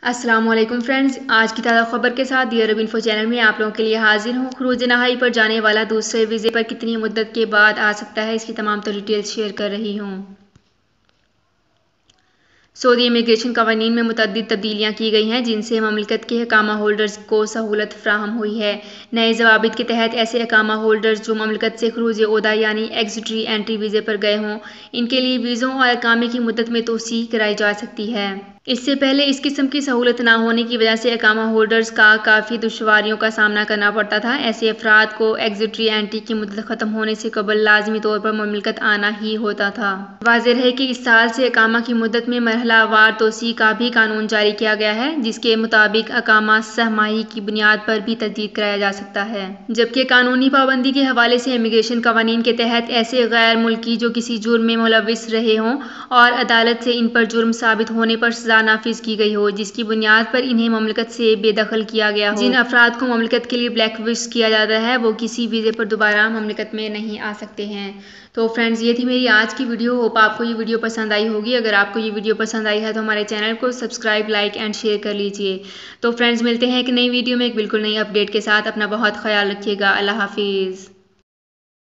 अस्सलाम वालेकुम फ्रेंड्स, आज की ताज़ा खबर के साथ दी अरब इन्फो चैनल में आप लोगों के लिए हाजिर हूँ। खरूज नहाई पर जाने वाला दूसरे वीज़े पर कितनी मुद्दत के बाद आ सकता है, इसकी तमाम डिटेल्स शेयर कर रही हूँ। सऊदी इमिग्रेशन कवानीन में मुतअद्दिद तब्दीलियाँ की गई हैं, जिनसे ममलिकत के अकामा होल्डर्स को सहूलत फ्राहम हुई है। नए ज़वाबित के तहत ऐसे अकामा होल्डर्स जो ममलिकत से खरूज ओहदा यानी एग्जिटरी एंट्री वीज़े पर गए हों, इनके लिए वीज़ों और अकामे की मुद्दत में तोसी कराई जा सकती है। इससे पहले इस किस्म की सहूलत न होने की वजह से अकामा होल्डर्स का काफ़ी दुश्वारियों का सामना करना पड़ता था। ऐसे अफराद को एग्जिटरी एंट्री की मुद्दत ख़त्म होने से कबल लाजमी तौर पर ममलिकत आना ही होता था। वाज़ेह है कि इस साल से अकामा की मुद्दत में मरहलावार तोसी का भी कानून जारी किया गया है, जिसके मुताबिक अकामा सहमाही की बुनियाद पर भी तजदीद कराया जा सकता है। जबकि कानूनी पाबंदी के हवाले से इमिग्रेशन कवानीन के तहत ऐसे गैर मुल्की जो किसी जुर्म में मुलविस रहे हों और अदालत से इन पर जुर्म साबित होने पर सजा नाफिज की गई हो, जिसकी बुनियाद पर इन्हें ममलिकत से बेदखल किया गया हो, जिन अफराद को ममलिकत के लिए ब्लैक लिस्ट किया जाता है, वो किसी वीज़े पर दोबारा ममलिकत में नहीं आ सकते हैं। तो फ्रेंड्स, ये थी मेरी आज की वीडियो। होप आपको ये वीडियो पसंद आई होगी। अगर आपको ये वीडियो पसंद आई है तो हमारे चैनल को सब्सक्राइब, लाइक एंड शेयर कर लीजिए। तो फ्रेंड्स, मिलते हैं एक नई वीडियो में एक बिल्कुल नई अपडेट के साथ। अपना बहुत ख्याल रखिएगा। अल्लाह हाफिज़।